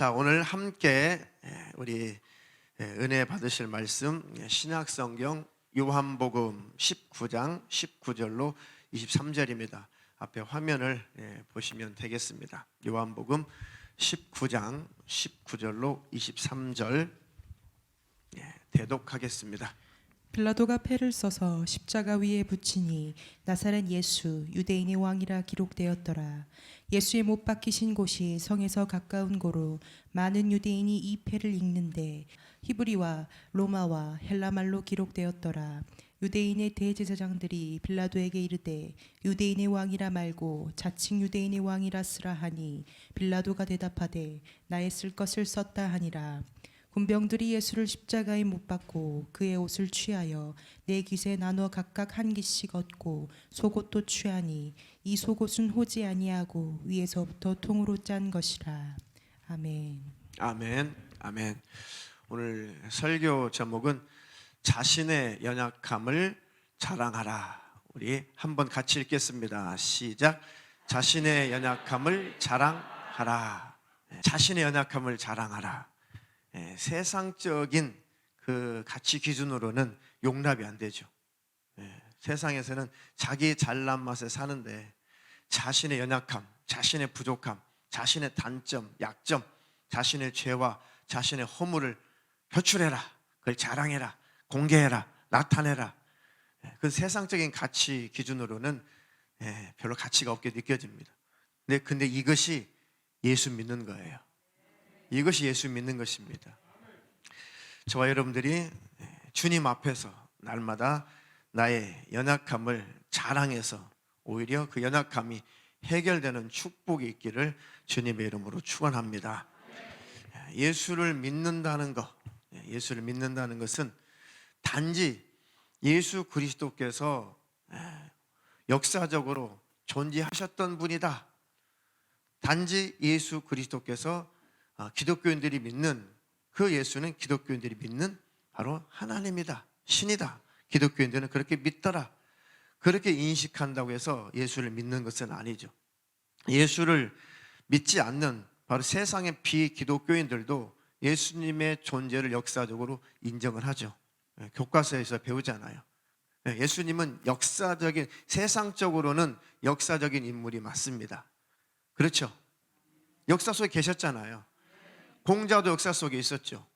자, 오늘 함께 우리 은혜 받으실 말씀 신약성경 요한복음 19장 19절로 23절입니다. 앞에 화면을 보시면 되겠습니다. 요한복음 19장 19절로 23절 대독하겠습니다. 빌라도가 패를 써서 십자가 위에 붙이니 나사렛 예수 유대인의 왕이라 기록되었더라. 예수의 못 박히신 곳이 성에서 가까운 고로 많은 유대인이 이 패를 읽는데 히브리와 로마와 헬라말로 기록되었더라. 유대인의 대제사장들이 빌라도에게 이르되 유대인의 왕이라 말고 자칭 유대인의 왕이라 쓰라 하니 빌라도가 대답하되 나의 쓸 것을 썼다 하니라. 군병들이 예수를 십자가에 못 박고 그의 옷을 취하여 네 깃에 나눠 각각 한 깃씩 얻고 속옷도 취하니 이 속옷은 호지 아니하고 위에서부터 통으로 짠 것이라. 아멘. 아멘. 아멘. 오늘 설교 제목은 자신의 연약함을 자랑하라. 우리 한번 같이 읽겠습니다. 시작. 자신의 연약함을 자랑하라. 자신의 연약함을 자랑하라. 세상적인 그 가치 기준으로는 용납이 안 되죠. 세상에서는 자기 잘난 맛에 사는데 자신의 연약함, 자신의 부족함, 자신의 단점, 약점, 자신의 죄와 자신의 허물을 표출해라. 그걸 자랑해라. 공개해라. 나타내라. 그 세상적인 가치 기준으로는 별로 가치가 없게 느껴집니다. 근데 이것이 예수 믿는 거예요. 이것이 예수 믿는 것입니다. 저와 여러분들이 주님 앞에서 날마다 나의 연약함을 자랑해서 오히려 그 연약함이 해결되는 축복이 있기를 주님의 이름으로 축원합니다. 예수를 믿는다는 것, 예수를 믿는다는 것은 단지 예수 그리스도께서 역사적으로 존재하셨던 분이다. 단지 예수 그리스도께서 기독교인들이 믿는 그 예수는 기독교인들이 믿는 바로 하나님이다, 신이다. 기독교인들은 그렇게 믿더라. 그렇게 인식한다고 해서 예수를 믿는 것은 아니죠. 예수를 믿지 않는 바로 세상의 비기독교인들도 예수님의 존재를 역사적으로 인정을 하죠. 교과서에서 배우잖아요. 예수님은 역사적인, 세상적으로는 역사적인 인물이 맞습니다. 그렇죠? 역사 속에 계셨잖아요. 공자도 역사 속에 있었죠.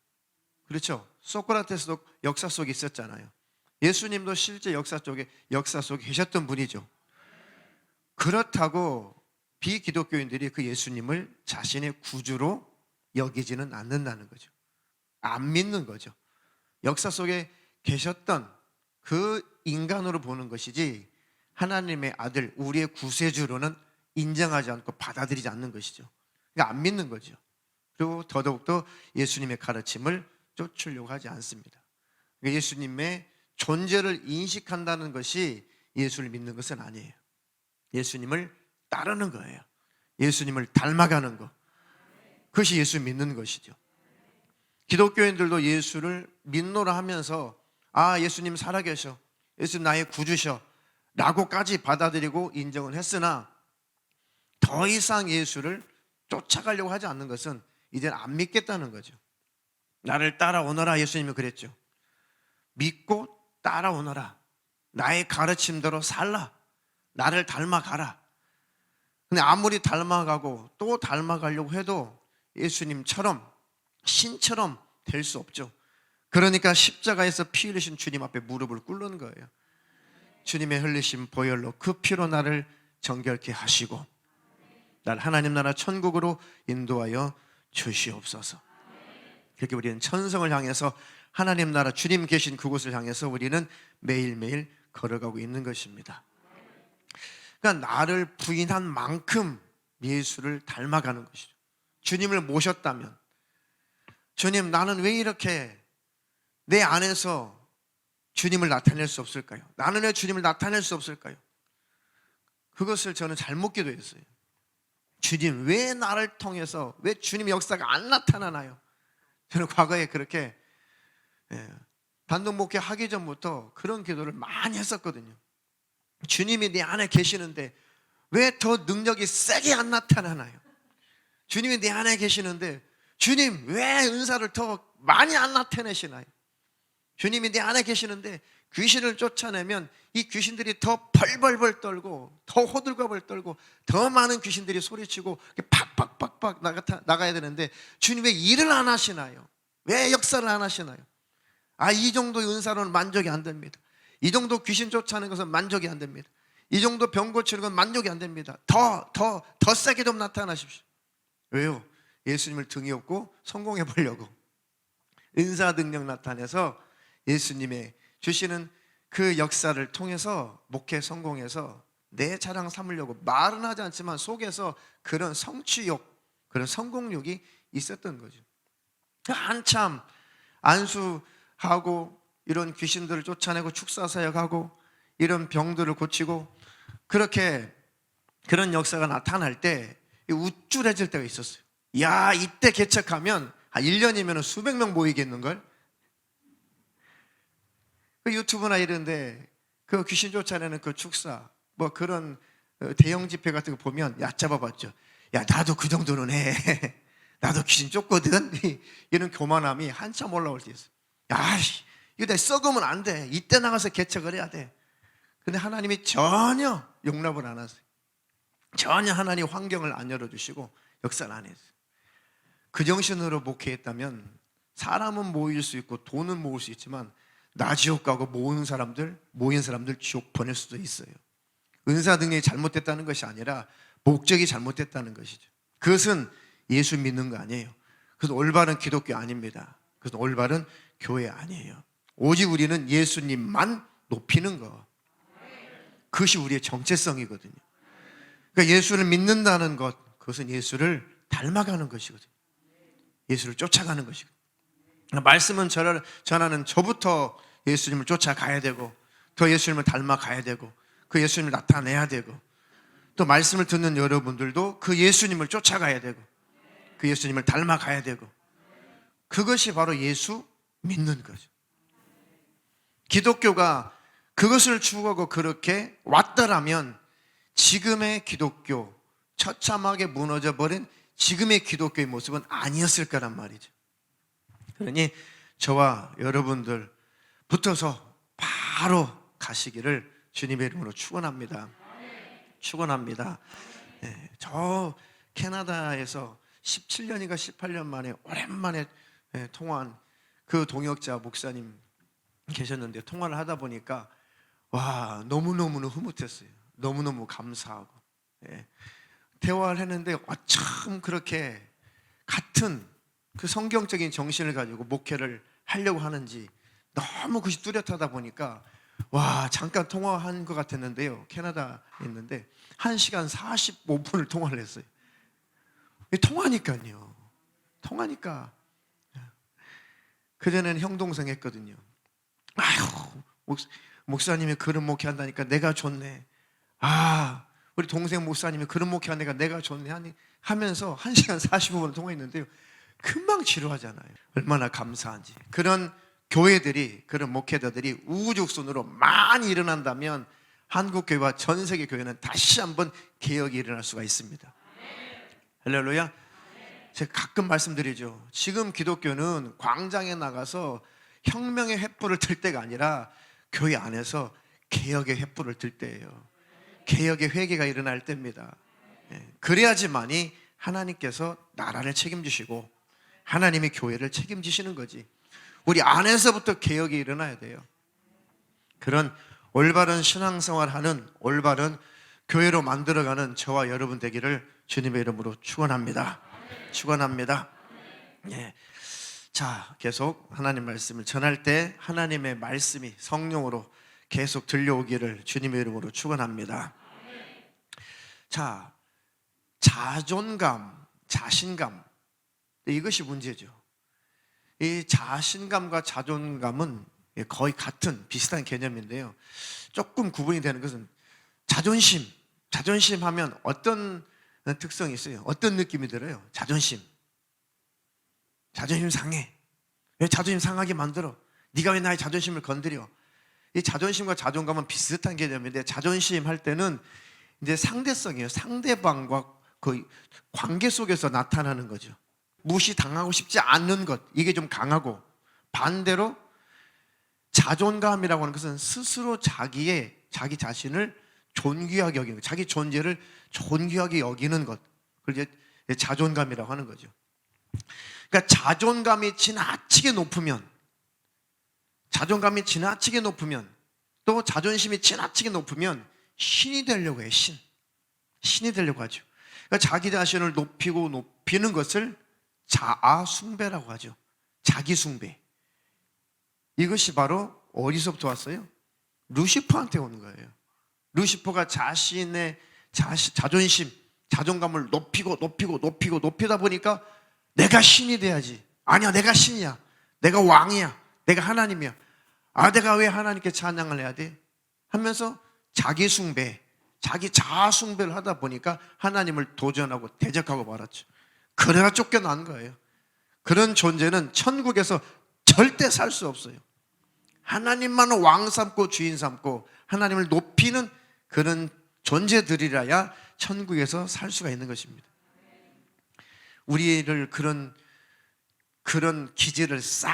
그렇죠? 소크라테스도 역사 속에 있었잖아요. 예수님도 실제 역사 속에 계셨던 분이죠. 그렇다고 비기독교인들이 그 예수님을 자신의 구주로 여기지는 않는다는 거죠. 안 믿는 거죠. 역사 속에 계셨던 그 인간으로 보는 것이지 하나님의 아들, 우리의 구세주로는 인정하지 않고 받아들이지 않는 것이죠. 그러니까 안 믿는 거죠. 그리고 더더욱더 예수님의 가르침을 쫓으려고 하지 않습니다. 예수님의 존재를 인식한다는 것이 예수를 믿는 것은 아니에요. 예수님을 따르는 거예요. 예수님을 닮아가는 것. 그것이 예수 믿는 것이죠. 기독교인들도 예수를 믿노라 하면서 예수님 살아계셔, 예수님 나의 구주셔 라고까지 받아들이고 인정을 했으나 더 이상 예수를 쫓아가려고 하지 않는 것은 이제는 안 믿겠다는 거죠. 나를 따라오너라. 예수님이 그랬죠. 믿고 따라오너라. 나의 가르침대로 살라. 나를 닮아가라. 근데 아무리 닮아가고 또 닮아가려고 해도 예수님처럼, 신처럼 될 수 없죠. 그러니까 십자가에서 피 흘리신 주님 앞에 무릎을 꿇는 거예요. 주님의 흘리신 보혈로 그 피로 나를 정결케 하시고 날 하나님 나라 천국으로 인도하여 주시옵소서. 그렇게 우리는 천성을 향해서 하나님 나라, 주님 계신 그곳을 향해서 우리는 매일매일 걸어가고 있는 것입니다. 그러니까 나를 부인한 만큼 예수를 닮아가는 것이죠. 주님을 모셨다면, 주님 나는 왜 이렇게 내 안에서 주님을 나타낼 수 없을까요? 나는 왜 주님을 나타낼 수 없을까요? 그것을 저는 잘못 기도했어요. 주님 왜 나를 통해서 왜 주님의 역사가 안 나타나나요? 저는 과거에 그렇게 단독 목회 하기 전부터 그런 기도를 많이 했었거든요. 주님이 내 안에 계시는데 왜 더 능력이 세게 안 나타나나요? 주님이 내 안에 계시는데 주님, 왜 은사를 더 많이 안 나타내시나요? 주님이 내 안에 계시는데 귀신을 쫓아내면 이 귀신들이 더 벌벌벌 떨고 더 호들갑을 떨고 더 많은 귀신들이 소리치고 팍팍팍팍 나가야 되는데 주님 왜 일을 안 하시나요? 왜 역사를 안 하시나요? 이 정도의 은사로는 만족이 안 됩니다. 이 정도 귀신 쫓아내는 것은 만족이 안 됩니다. 이 정도 병 고치는 건 만족이 안 됩니다. 더 세게 좀 나타나십시오. 왜요? 예수님을 등이 없고 성공해 보려고 은사 능력 나타내서 예수님의 주시는 그 역사를 통해서 목회 성공해서 내 자랑 삼으려고 말은 하지 않지만 속에서 그런 성취욕, 그런 성공욕이 있었던 거죠. 한참 안수하고 이런 귀신들을 쫓아내고 축사사역하고 이런 병들을 고치고 그렇게 그런 역사가 나타날 때 우쭐해질 때가 있었어요. 야, 이때 개척하면 한 1년이면 수백 명 모이겠는걸? 그 유튜브나 이런데 그 귀신 쫓아내는 그 축사 뭐 그런 대형 집회 같은 거 보면 얕잡아봤죠. 야, 나도 그 정도는 해. 나도 귀신 쫓거든. 이런 교만함이 한참 올라올 때 있어요. 야, 이거 내 썩으면 안 돼. 이때 나가서 개척을 해야 돼. 근데 하나님이 전혀 용납을 안 하세요. 전혀 하나님 환경을 안 열어주시고 역사를 안 했어요. 그 정신으로 목회했다면 사람은 모일 수 있고 돈은 모을 수 있지만 나 지옥 가고 모인 사람들 지옥 보낼 수도 있어요. 은사 능력이 잘못됐다는 것이 아니라 목적이 잘못됐다는 것이죠. 그것은 예수 믿는 거 아니에요. 그것은 올바른 기독교 아닙니다. 그것은 올바른 교회 아니에요. 오직 우리는 예수님만 높이는 거, 그것이 우리의 정체성이거든요. 그러니까 예수를 믿는다는 것, 그것은 예수를 닮아가는 것이거든요. 예수를 쫓아가는 것이거든요. 말씀은 전하는 저부터 예수님을 쫓아가야 되고 더 예수님을 닮아가야 되고 그 예수님을 나타내야 되고 또 말씀을 듣는 여러분들도 그 예수님을 쫓아가야 되고 그 예수님을 닮아가야 되고 그것이 바로 예수 믿는 거죠. 기독교가 그것을 추구하고 그렇게 왔더라면 지금의 기독교, 처참하게 무너져버린 지금의 기독교의 모습은 아니었을 거란 말이죠. 그러니 저와 여러분들 붙어서 바로 가시기를 주님의 이름으로 축원합니다. 축원합니다. 네, 저 캐나다에서 17년인가 18년 만에 오랜만에 통화한 그 동역자 목사님 계셨는데 통화를 하다 보니까 와, 너무너무 흐뭇했어요. 너무너무 감사하고 대화를 했는데 참 그렇게 같은 그 성경적인 정신을 가지고 목회를 하려고 하는지 너무 그것이 뚜렷하다 보니까 와, 잠깐 통화한 것 같았는데요. 캐나다에 있는데 1시간 45분을 통화를 했어요. 통화니까 그전에는 형 동생 했거든요. 아휴, 목사님이 그런 목회한다니까 내가 좋네. 우리 동생 목사님이 그런 목회하니까 내가 좋네 하면서 1시간 45분을 통화했는데요. 금방 지루하잖아요. 얼마나 감사한지. 그런 교회들이, 그런 목회자들이 우후죽순으로 많이 일어난다면 한국교회와 전 세계 교회는 다시 한번 개혁이 일어날 수가 있습니다. 할렐루야. 제가 가끔 말씀드리죠. 지금 기독교는 광장에 나가서 혁명의 횃불을 들 때가 아니라 교회 안에서 개혁의 횃불을 들 때예요. 개혁의 회개가 일어날 때입니다. 그래야지만이 하나님께서 나라를 책임지시고 하나님의 교회를 책임지시는 거지. 우리 안에서부터 개혁이 일어나야 돼요. 그런 올바른 신앙생활하는 올바른 교회로 만들어가는 저와 여러분 되기를 주님의 이름으로 축원합니다. 축원합니다. 자, 계속 하나님 말씀을 전할 때 하나님의 말씀이 성령으로 계속 들려오기를 주님의 이름으로 축원합니다. 자, 자존감, 자신감, 이것이 문제죠. 이 자신감과 자존감은 거의 같은 비슷한 개념인데요. 조금 구분이 되는 것은 자존심 하면 어떤 특성이 있어요? 어떤 느낌이 들어요? 자존심 상해. 왜 자존심 상하게 만들어? 네가 왜 나의 자존심을 건드려? 이 자존심과 자존감은 비슷한 개념인데 자존심 할 때는 이제 상대성이에요. 상대방과 그 관계 속에서 나타나는 거죠. 무시당하고 싶지 않는 것, 이게 좀 강하고, 반대로 자존감이라고 하는 것은 스스로 자기 자신을 존귀하게 여기는 것, 자기 존재를 존귀하게 여기는 것, 그걸 이제 자존감이라고 하는 거죠. 그러니까 자존감이 지나치게 높으면 또 자존심이 지나치게 높으면 신이 되려고 해요. 신이 되려고 하죠. 그러니까 자기 자신을 높이는 것을 자아 숭배라고 하죠. 자기 숭배. 이것이 바로 어디서부터 왔어요? 루시퍼한테 오는 거예요. 루시퍼가 자신의 자존심, 자존감을 높이다 보니까 내가 신이 돼야지. 아니야, 내가 신이야. 내가 왕이야. 내가 하나님이야. 내가 왜 하나님께 찬양을 해야 돼? 하면서 자기 숭배, 자기 자아 숭배를 하다 보니까 하나님을 도전하고 대적하고 말았죠. 그래야 쫓겨난 거예요. 그런 존재는 천국에서 절대 살 수 없어요. 하나님만 왕 삼고 주인 삼고 하나님을 높이는 그런 존재들이라야 천국에서 살 수가 있는 것입니다. 우리를 그런 기질을 싹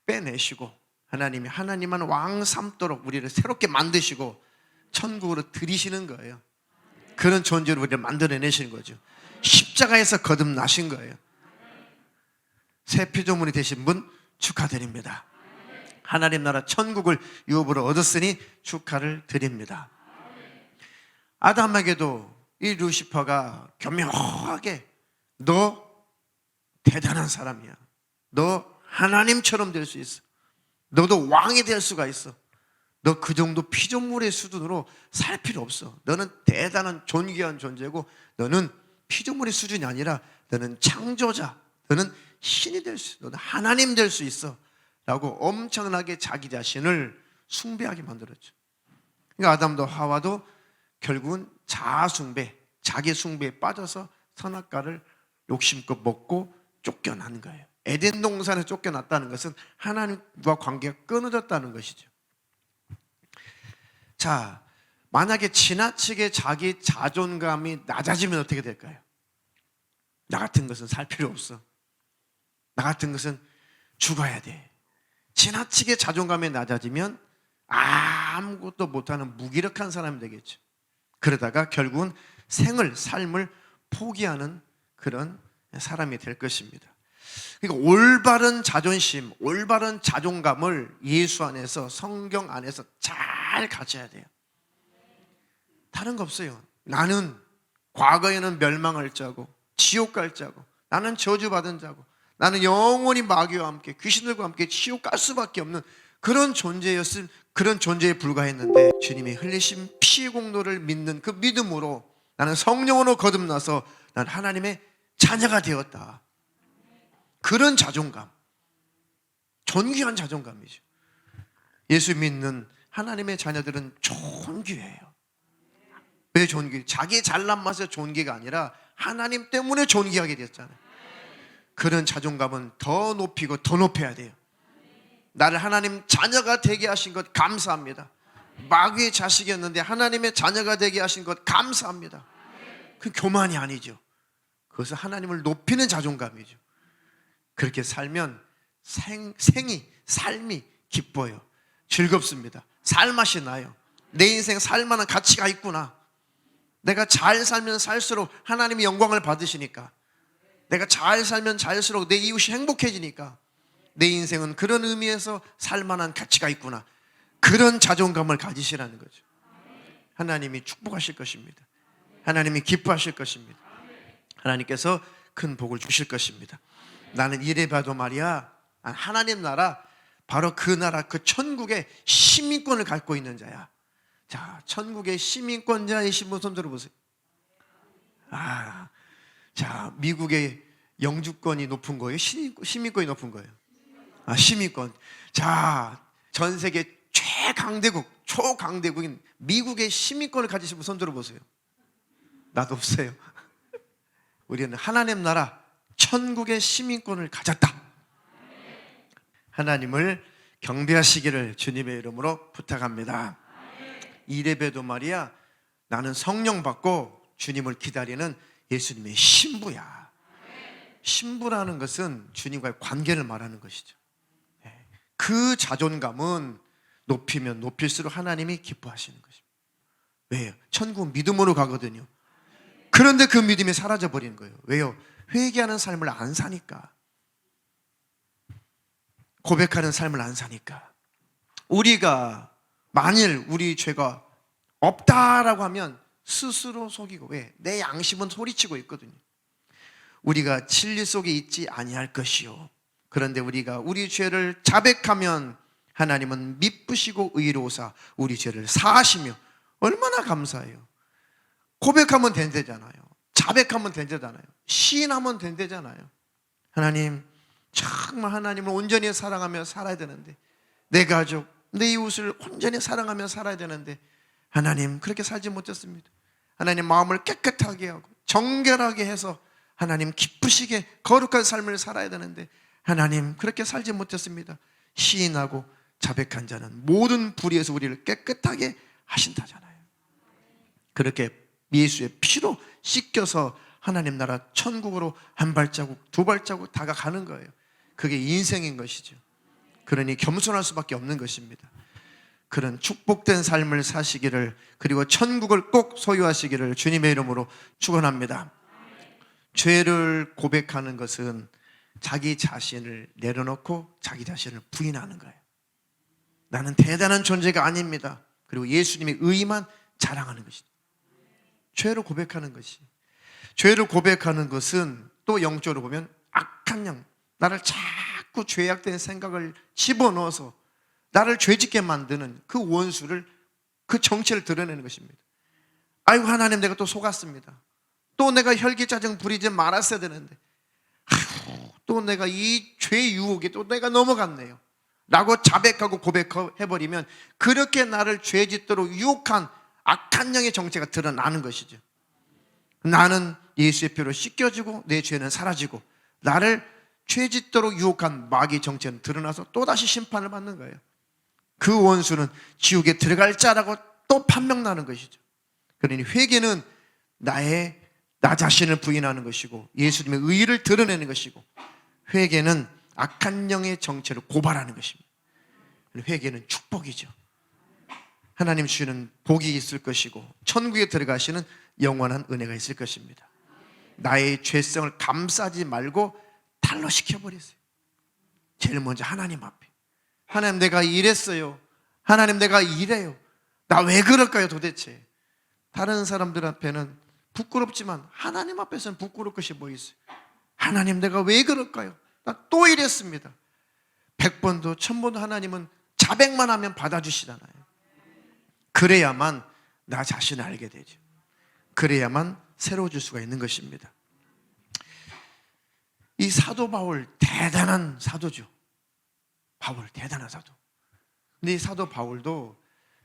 빼내시고 하나님만 왕 삼도록 우리를 새롭게 만드시고 천국으로 들이시는 거예요. 그런 존재로 우리를 만들어내시는 거죠. 십자가에서 거듭나신 거예요. 새 피조물이 되신 분 축하드립니다. 하나님 나라 천국을 유업으로 얻었으니 축하를 드립니다. 아담에게도 이 루시퍼가 교묘하게 너 대단한 사람이야. 너 하나님처럼 될 수 있어. 너도 왕이 될 수가 있어. 너 그 정도 피조물의 수준으로 살 필요 없어. 너는 대단한 존귀한 존재고 너는 피조물의 수준이 아니라 너는 창조자, 너는 신이 될 수 있어. 너는 하나님 될 수 있어. 라고 엄청나게 자기 자신을 숭배하게 만들었죠. 그러니까 아담도 하와도 결국은 자아 숭배, 자기 숭배에 빠져서 선악과를 욕심껏 먹고 쫓겨나는 거예요. 에덴 동산에 쫓겨났다는 것은 하나님과 관계가 끊어졌다는 것이죠. 자, 만약에 지나치게 자기 자존감이 낮아지면 어떻게 될까요? 나 같은 것은 살 필요 없어. 나 같은 것은 죽어야 돼. 지나치게 자존감이 낮아지면 아무것도 못하는 무기력한 사람이 되겠죠. 그러다가 결국은 삶을 포기하는 그런 사람이 될 것입니다. 그러니까 올바른 자존심, 올바른 자존감을 예수 안에서, 성경 안에서 잘 가져야 돼요. 다른 거 없어요. 나는 과거에는 멸망할 자고 지옥 갈 자고 나는 저주받은 자고 나는 영원히 마귀와 함께 귀신들과 함께 지옥 갈 수밖에 없는 그런 존재에 불과했는데 주님이 흘리신 피의 공로를 믿는 그 믿음으로 나는 성령으로 거듭나서 난 하나님의 자녀가 되었다. 그런 자존감, 존귀한 자존감이죠. 예수 믿는 하나님의 자녀들은 존귀해요. 왜 존귀? 자기 잘난 맛에 존귀가 아니라 하나님 때문에 존귀하게 됐잖아요. 그런 자존감은 더 높이고 더 높여야 돼요. 나를 하나님 자녀가 되게 하신 것 감사합니다. 마귀의 자식이었는데 하나님의 자녀가 되게 하신 것 감사합니다. 그 교만이 아니죠. 그것은 하나님을 높이는 자존감이죠. 그렇게 살면 삶이 기뻐요. 즐겁습니다. 살맛이 나요. 내 인생 살만한 가치가 있구나. 내가 잘 살면 살수록 하나님이 영광을 받으시니까, 내가 잘 살면 살수록 내 이웃이 행복해지니까 내 인생은 그런 의미에서 살만한 가치가 있구나. 그런 자존감을 가지시라는 거죠. 하나님이 축복하실 것입니다. 하나님이 기뻐하실 것입니다. 하나님께서 큰 복을 주실 것입니다. 나는 이래봐도 말이야, 하나님 나라, 바로 그 나라, 그 천국의 시민권을 갖고 있는 자야. 자, 천국의 시민권자이신 분 손 들어보세요. 자, 미국의 영주권이 높은 거예요? 시민권이 높은 거예요? 시민권. 자, 전 세계 초강대국인 미국의 시민권을 가지신 분 손 들어보세요. 나도 없어요. 우리는 하나님 나라 천국의 시민권을 가졌다. 하나님을 경배하시기를 주님의 이름으로 부탁합니다. 이래봬도 말이야, 나는 성령 받고 주님을 기다리는 예수님의 신부야. 신부라는 것은 주님과의 관계를 말하는 것이죠. 그 자존감은 높이면 높일수록 하나님이 기뻐하시는 것입니다. 왜요? 천국 믿음으로 가거든요. 그런데 그 믿음이 사라져 버리는 거예요. 왜요? 회개하는 삶을 안 사니까. 고백하는 삶을 안 사니까. 우리가 만일 우리 죄가 없다라고 하면 스스로 속이고, 왜? 내 양심은 소리치고 있거든요. 우리가 진리 속에 있지 아니할 것이요. 그런데 우리가 우리 죄를 자백하면 하나님은 미쁘시고 의로우사 우리 죄를 사하시며. 얼마나 감사해요. 고백하면 된대잖아요. 자백하면 된대잖아요. 시인하면 된대잖아요. 하나님, 정말 하나님을 온전히 사랑하며 살아야 되는데, 내 가족, 내 이웃을 온전히 사랑하며 살아야 되는데 하나님 그렇게 살지 못했습니다. 하나님 마음을 깨끗하게 하고 정결하게 해서 하나님 기쁘시게 거룩한 삶을 살아야 되는데 하나님 그렇게 살지 못했습니다. 시인하고 자백한 자는 모든 불의에서 우리를 깨끗하게 하신다잖아요. 그렇게 예수의 피로 씻겨서 하나님 나라 천국으로 한 발자국 두 발자국 다가가는 거예요. 그게 인생인 것이죠. 그러니 겸손할 수밖에 없는 것입니다. 그런 축복된 삶을 사시기를, 그리고 천국을 꼭 소유하시기를 주님의 이름으로 축원합니다. 죄를 고백하는 것은 자기 자신을 내려놓고 자기 자신을 부인하는 거예요. 나는 대단한 존재가 아닙니다. 그리고 예수님의 의만 자랑하는 것이죠. 죄를 고백하는 것이. 죄를 고백하는 것은 또 영적으로 보면 악한 영, 나를 자꾸 죄악된 생각을 집어넣어서 나를 죄짓게 만드는 그 원수를, 그 정체를 드러내는 것입니다. 아이고 하나님, 내가 또 속았습니다. 또 내가 혈기짜증 부리지 말았어야 되는데, 아이고 또 내가 이 죄 유혹에 또 내가 넘어갔네요 라고 자백하고 고백해버리면 그렇게 나를 죄짓도록 유혹한 악한 영의 정체가 드러나는 것이죠. 나는 예수의 피로 씻겨지고 내 죄는 사라지고 나를 죄짓도록 유혹한 마귀의 정체는 드러나서 또다시 심판을 받는 거예요. 그 원수는 지옥에 들어갈 자라고 또 판명나는 것이죠. 그러니 회개는 나 자신을 부인하는 것이고 예수님의 의의를 드러내는 것이고, 회개는 악한 영의 정체를 고발하는 것입니다. 회개는 축복이죠. 하나님 주시는 복이 있을 것이고 천국에 들어가시는 영원한 은혜가 있을 것입니다. 나의 죄성을 감싸지 말고 탈로 시켜버리세요. 제일 먼저 하나님 앞에, 하나님 내가 이랬어요. 하나님 내가 이래요. 나 왜 그럴까요 도대체. 다른 사람들 앞에는 부끄럽지만 하나님 앞에서는 부끄러울 것이 뭐 있어요. 하나님 내가 왜 그럴까요. 나 또 이랬습니다. 100번도 1000번도 하나님은 자백만 하면 받아주시잖아요. 그래야만 나 자신을 알게 되죠. 그래야만 새로워질 수가 있는 것입니다. 이 사도 바울 대단한 사도죠. 바울 대단한 사도. 근데 이 사도 바울도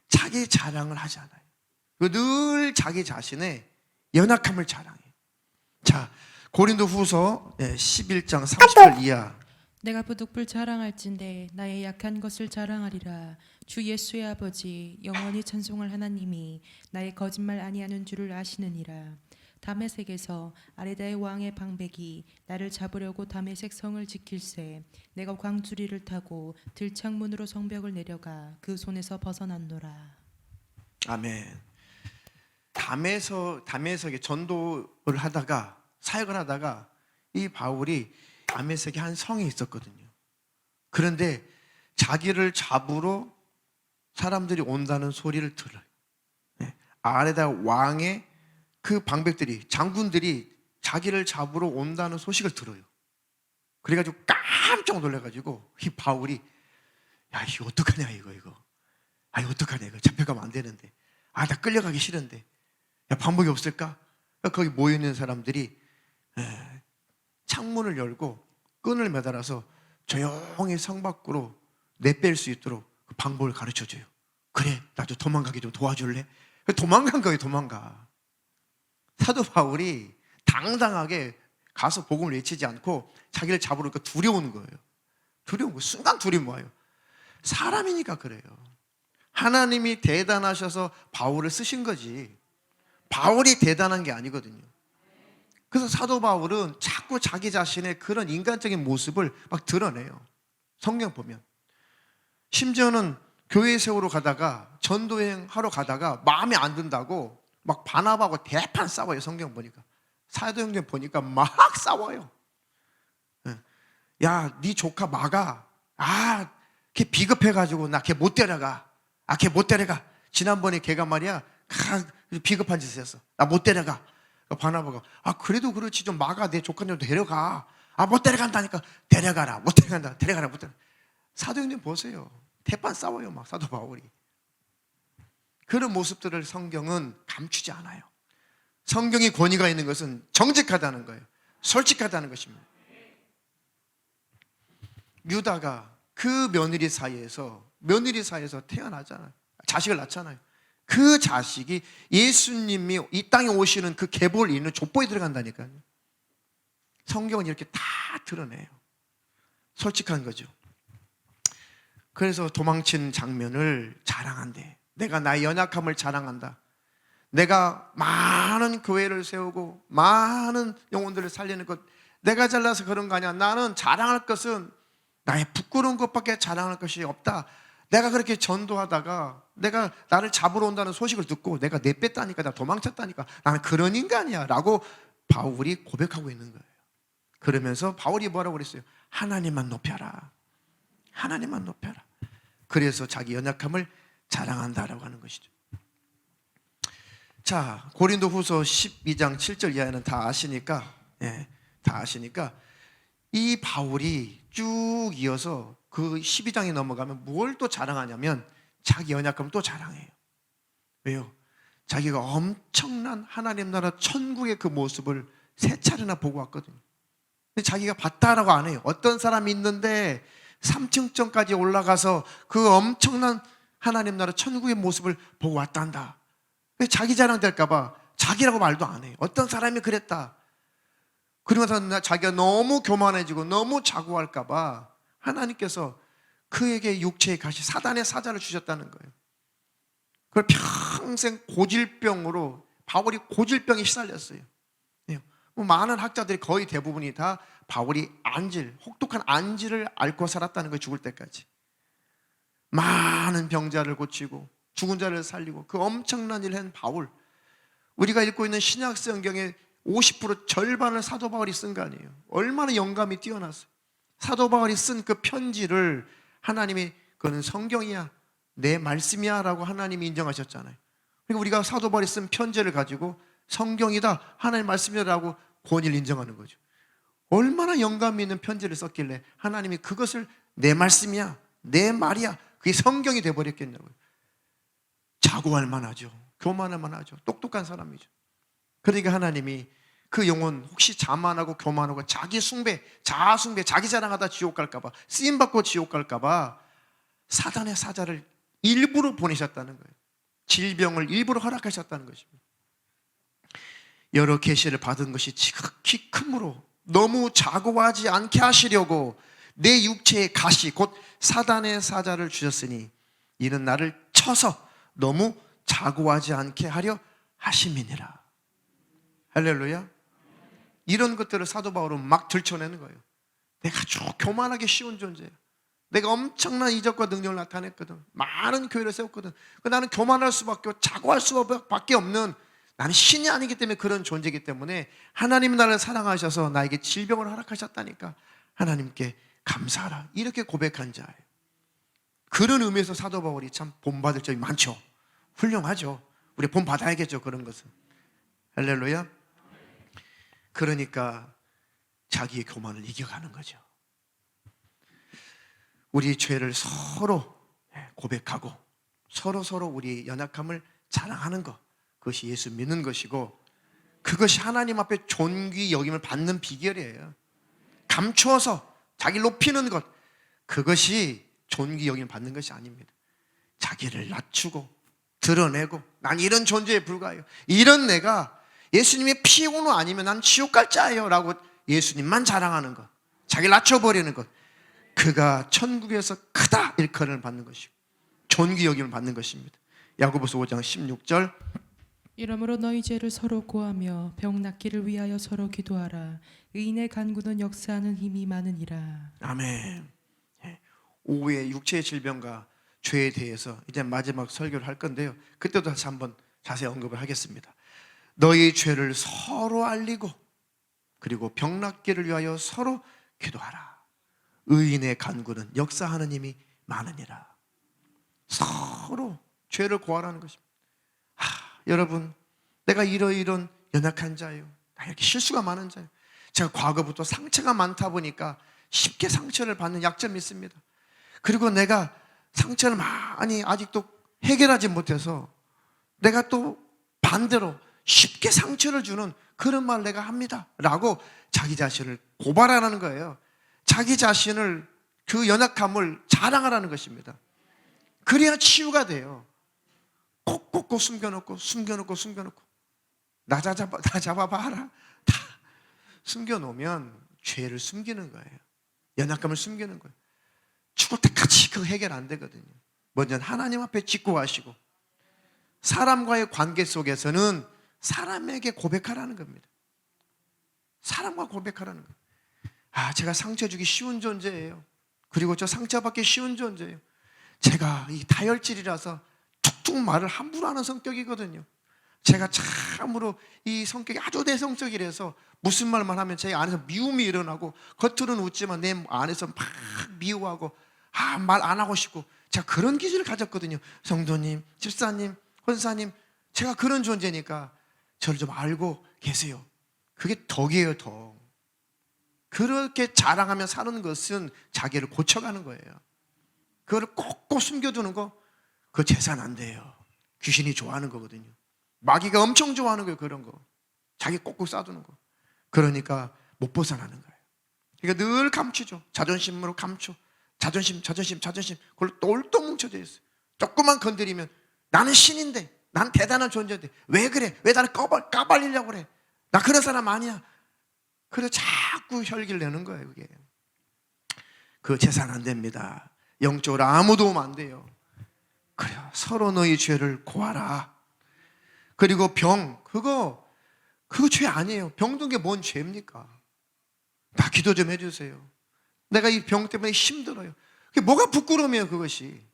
자기 자랑을 하지 않아요. 늘 자기 자신의 연약함을 자랑해요. 자, 고린도 후서 11장 30절 이하. 내가 부득불 자랑할진대 나의 약한 것을 자랑하리라. 주 예수의 아버지 영원히 찬송할 하나님이 나의 거짓말 아니하는 줄을 아시느니라. 다메섹에서 아레다의 왕의 방백이 나를 잡으려고 다메섹 성을 지킬새 내가 광주리를 타고 들창문으로 성벽을 내려가 그 손에서 벗어났노라. 아멘. 다메섹에 전도를 하다가, 사역을 하다가 이 바울이 다메섹에 한 성이 있었거든요. 그런데 자기를 잡으러 사람들이 온다는 소리를 들어요. 아레다 왕의 그 방백들이, 장군들이 자기를 잡으러 온다는 소식을 들어요. 그래가지고 깜짝 놀라가지고 이 바울이, 야 이거 어떡하냐 이거 아 이거 어떡하냐 이거 잡혀가면 안 되는데, 아 나 끌려가기 싫은데 야 방법이 없을까? 거기 모여있는 사람들이 창문을 열고 끈을 매달아서 조용히 성 밖으로 내뺄 수 있도록 그 방법을 가르쳐줘요. 그래 나도 도망가게 좀 도와줄래? 도망간 거예요. 도망가. 사도 바울이 당당하게 가서 복음을 외치지 않고 자기를 잡으니까 두려운 거예요. 두려운 거예요. 순간 두려움 와요. 사람이니까 그래요. 하나님이 대단하셔서 바울을 쓰신 거지 바울이 대단한 게 아니거든요. 그래서 사도 바울은 자꾸 자기 자신의 그런 인간적인 모습을 막 드러내요. 성경 보면. 심지어는 교회 세우러 가다가 전도여행 하러 가다가 마음에 안 든다고 막 바나바하고 대판 싸워요. 성경 보니까. 사도행전 보니까 막 싸워요. 야, 네 조카 마가 걔 비겁해가지고 나 걔 못 데려가. 걔 못 데려가. 지난번에 걔가 말이야 비겁한 짓을 했어. 나 못 데려가. 바나바가 그래도 그렇지 좀 마가 내 조카 좀 데려가. 못 데려간다니까. 데려가라. 못 데려간다. 데려가라. 못 데려가. 사도행전 보세요. 대판 싸워요. 막 사도 바울이. 그런 모습들을 성경은 감추지 않아요. 성경이 권위가 있는 것은 정직하다는 거예요. 솔직하다는 것입니다. 유다가 그 며느리 사이에서 태어나잖아요. 자식을 낳잖아요. 그 자식이 예수님이 이 땅에 오시는 그 계보를 잇는 족보에 들어간다니까요. 성경은 이렇게 다 드러내요. 솔직한 거죠. 그래서 도망친 장면을 자랑한대. 내가 나의 연약함을 자랑한다. 내가 많은 교회를 세우고 많은 영혼들을 살리는 것, 내가 잘나서 그런 거 아니야. 나는 자랑할 것은 나의 부끄러운 것밖에 자랑할 것이 없다. 내가 그렇게 전도하다가 내가 나를 잡으러 온다는 소식을 듣고 내가 내뺐다니까, 나 도망쳤다니까, 나는 그런 인간이야 라고 바울이 고백하고 있는 거예요. 그러면서 바울이 뭐라고 그랬어요? 하나님만 높여라. 하나님만 높여라. 그래서 자기 연약함을 자랑한다라고 하는 것이죠. 자, 고린도후서 12장 7절 이하는 다 아시니까, 다 아시니까 이 바울이 쭉 이어서 그 12장에 넘어가면 뭘 또 자랑하냐면 자기 연약함을 또 자랑해요. 왜요? 자기가 엄청난 하나님 나라 천국의 그 모습을 세 차례나 보고 왔거든요. 근데 자기가 봤다라고 안 해요. 어떤 사람이 있는데 3층까지 올라가서 그 엄청난 하나님 나라 천국의 모습을 보고 왔단다. 자기 자랑 될까봐 자기라고 말도 안 해요. 어떤 사람이 그랬다. 그러면서 자기가 너무 교만해지고 너무 자고할까봐 하나님께서 그에게 육체의 가시, 사단의 사자를 주셨다는 거예요. 그걸 평생 고질병으로, 바울이 고질병에 시달렸어요. 많은 학자들이 거의 대부분이 다 바울이 혹독한 안질을 앓고 살았다는 거예요. 죽을 때까지. 많은 병자를 고치고 죽은 자를 살리고 그 엄청난 일을 한 바울. 우리가 읽고 있는 신약 성경의 50% 절반을 사도 바울이 쓴 거 아니에요. 얼마나 영감이 뛰어났어요. 사도 바울이 쓴 그 편지를 하나님이 그거는 성경이야, 내 말씀이야 라고 하나님이 인정하셨잖아요. 그러니까 우리가 사도 바울이 쓴 편지를 가지고 성경이다, 하나님 말씀이라고 권위를 인정하는 거죠. 얼마나 영감이 있는 편지를 썼길래 하나님이 그것을 내 말씀이야, 내 말이야, 그게 성경이 돼버렸겠냐고요. 자고할 만하죠. 교만할 만하죠. 똑똑한 사람이죠. 그러니까 하나님이 그 영혼 혹시 자만하고 교만하고 자기 숭배, 자아숭배, 자기 자랑하다 지옥 갈까봐, 쓰임받고 지옥 갈까봐 사단의 사자를 일부러 보내셨다는 거예요. 질병을 일부러 허락하셨다는 것입니다. 여러 계시를 받은 것이 지극히 크므로 너무 자고하지 않게 하시려고 내 육체의 가시 곧 사단의 사자를 주셨으니 이는 나를 쳐서 너무 자고하지 않게 하려 하심이니라. 할렐루야. 이런 것들을 사도 바울은 막 들춰내는 거예요. 내가 아주 교만하기 쉬운 존재야. 내가 엄청난 이적과 능력을 나타냈거든. 많은 교회를 세웠거든. 나는 교만할 수밖에, 자고할 수밖에 없는, 나는 신이 아니기 때문에 그런 존재이기 때문에 하나님이 나를 사랑하셔서 나에게 질병을 허락하셨다니까 하나님께 감사하라. 이렇게 고백한 자예요. 그런 의미에서 사도 바울이 참 본받을 점이 많죠. 훌륭하죠. 우리 본받아야겠죠. 그런 것은. 할렐루야. 그러니까 자기의 교만을 이겨가는 거죠. 우리 죄를 서로 고백하고 서로 우리 연약함을 자랑하는 것, 그것이 예수 믿는 것이고, 그것이 하나님 앞에 존귀 여김을 받는 비결이에요. 감추어서 자기 높이는 것, 그것이 존귀 여김을 받는 것이 아닙니다. 자기를 낮추고 드러내고, 난 이런 존재에 불과해요, 이런 내가 예수님의 피운우 아니면 난 지옥 갈 자예요 라고 예수님만 자랑하는 것, 자기를 낮춰버리는 것, 그가 천국에서 크다 일컬음을 받는 것이고 존귀 여김을 받는 것입니다. 야고보서 5장 16절 이러므로 너희 죄를 서로 고하며 병 낫기를 위하여 서로 기도하라. 의인의 간구는 역사하는 힘이 많으니라. 아멘. 예. 오후에 육체의 질병과 죄에 대해서 이제 마지막 설교를 할 건데요. 그때도 다시 한번 자세히 언급을 하겠습니다. 너희 죄를 서로 알리고 그리고 병 낫기를 위하여 서로 기도하라. 의인의 간구는 역사하는 힘이 많으니라. 서로 죄를 고하라는 것입니다. 여러분, 내가 이런 연약한 자예요. 나 이렇게 실수가 많은 자예요. 제가 과거부터 상처가 많다 보니까 쉽게 상처를 받는 약점이 있습니다. 그리고 내가 상처를 많이 아직도 해결하지 못해서 내가 또 반대로 쉽게 상처를 주는 그런 말 내가 합니다 라고 자기 자신을 고발하라는 거예요. 자기 자신을, 그 연약함을 자랑하라는 것입니다. 그래야 치유가 돼요. 꼭 숨겨놓고 나 잡아봐라 다 숨겨놓으면 죄를 숨기는 거예요. 연약감을 숨기는 거예요. 죽을 때까지 그거 해결 안 되거든요. 먼저 하나님 앞에 짓고 가시고 사람과의 관계 속에서는 사람에게 고백하라는 겁니다. 사람과 고백하라는 거예요. 제가 상처 주기 쉬운 존재예요. 그리고 저 상처받기 쉬운 존재예요. 제가 이 다혈질이라서 툭툭 말을 함부로 하는 성격이거든요. 제가 참으로 이 성격이 아주 내성적이라서 무슨 말만 하면 제 안에서 미움이 일어나고 겉으로는 웃지만 내 안에서 막 미워하고 말 안 하고 싶고, 제가 그런 기질을 가졌거든요. 성도님, 집사님, 권사님, 제가 그런 존재니까 저를 좀 알고 계세요. 그게 덕이에요, 덕. 그렇게 자랑하며 사는 것은 자기를 고쳐가는 거예요. 그걸 꼭꼭 숨겨두는 거, 그거 재산 안 돼요. 귀신이 좋아하는 거거든요. 마귀가 엄청 좋아하는 거예요. 그런 거 자기 꼭꼭 싸두는 거. 그러니까 못 벗어나는 거예요. 그러니까 늘 감추죠. 자존심으로 감춰. 자존심 그걸 똘똘 뭉쳐져 있어요. 조금만 건드리면 나는 신인데, 난 대단한 존재인데 왜 그래? 왜 나를 까발리려고 그래? 나 그런 사람 아니야. 그래서 자꾸 혈기를 내는 거예요. 그게 그 재산 안 됩니다. 영적으로 아무 도움 안 돼요. 그래요. 서로 너희 죄를 고하라. 그리고 병, 그거 죄 아니에요. 병든 게 뭔 죄입니까? 나 기도 좀 해주세요. 내가 이 병 때문에 힘들어요. 그게 뭐가 부끄러움이에요, 그것이.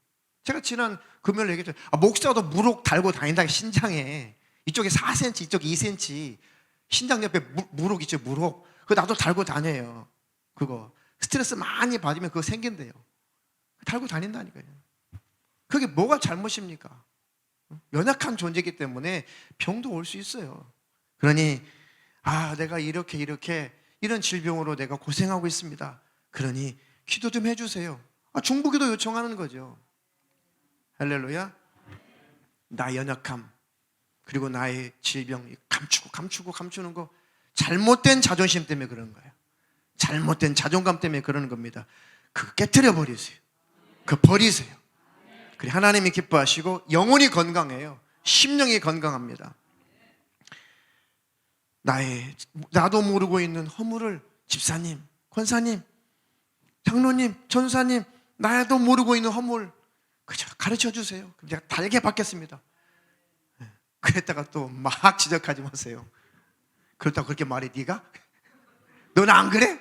제가 지난 금요일 얘기했죠. 목사도 무록 달고 다닌다, 신장에. 이쪽에 4cm, 이쪽에 2cm. 신장 옆에 무록 있죠, 무록. 그거 나도 달고 다녀요. 그거 스트레스 많이 받으면 그거 생긴대요. 달고 다닌다니까요. 그게 뭐가 잘못입니까? 연약한 존재이기 때문에 병도 올 수 있어요. 그러니 내가 이렇게 이런 질병으로 내가 고생하고 있습니다. 그러니 기도 좀 해주세요. 중보기도 요청하는 거죠. 할렐루야. 나의 연약함 그리고 나의 질병 감추는 거, 잘못된 자존심 때문에 그런 거예요. 잘못된 자존감 때문에 그러는 겁니다. 그거 깨트려 버리세요. 그거 버리세요. 그래, 하나님이 기뻐하시고 영혼이 건강해요. 심령이 건강합니다. 나도 모르고 있는 허물을 집사님, 권사님, 장로님, 전사님, 나도 모르고 있는 허물 그저 가르쳐 주세요. 그럼 제가 달게 받겠습니다. 그랬다가 또 막 지적하지 마세요. 그렇다고 그렇게 말해 네가? 너는 안 그래?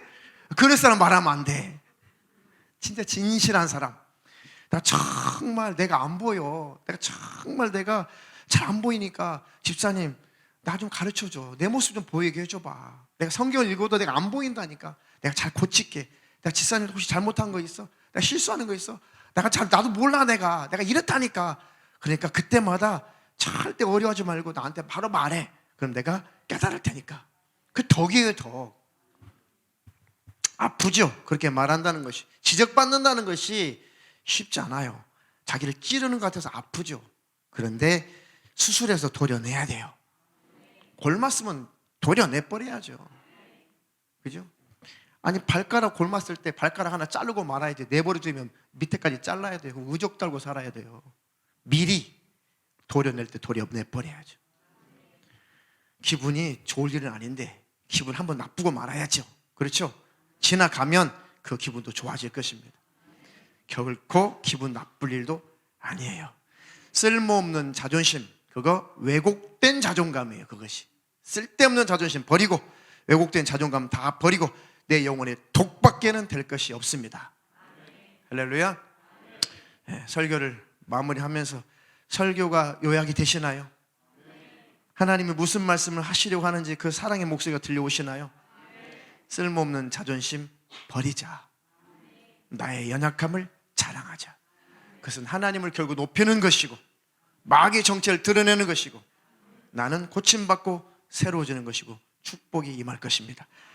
그럴 사람 말하면 안 돼. 진짜 진실한 사람. 나 정말 내가 안 보여. 내가 잘 안 보이니까 집사님 나 좀 가르쳐줘. 내 모습 좀 보이게 해줘봐. 내가 성경을 읽어도 내가 안 보인다니까. 내가 잘 고칠게. 내가 집사님 혹시 잘못한 거 있어? 내가 실수하는 거 있어? 나도 몰라. 내가 이렇다니까. 그러니까 그때마다 절대 어려워하지 말고 나한테 바로 말해. 그럼 내가 깨달을 테니까. 그 덕이에요, 덕. 아프죠? 그렇게 말한다는 것이, 지적받는다는 것이 쉽지 않아요. 자기를 찌르는 것 같아서 아프죠. 그런데 수술해서 도려내야 돼요. 골맞으면 도려내버려야죠. 그죠? 아니, 발가락 골맞을 때 발가락 하나 자르고 말아야지. 내버려두면 밑에까지 잘라야 돼요. 의적 달고 살아야 돼요. 미리 도려낼 때 도려내버려야죠. 기분이 좋을 일은 아닌데 기분 한번 나쁘고 말아야죠. 그렇죠? 지나가면 그 기분도 좋아질 것입니다. 결코 기분 나쁠 일도 아니에요. 쓸모없는 자존심, 그거 왜곡된 자존감이에요. 그것이 쓸데없는 자존심 버리고 왜곡된 자존감 다 버리고 내 영혼의 독밖에는 될 것이 없습니다. 할렐루야. 설교를 마무리하면서 설교가 요약이 되시나요? 하나님이 무슨 말씀을 하시려고 하는지 그 사랑의 목소리가 들려오시나요? 쓸모없는 자존심 버리자. 나의 연약함을 자랑하자. 그것은 하나님을 결국 높이는 것이고 마귀의 정체를 드러내는 것이고 나는 고침받고 새로워지는 것이고 축복이 임할 것입니다.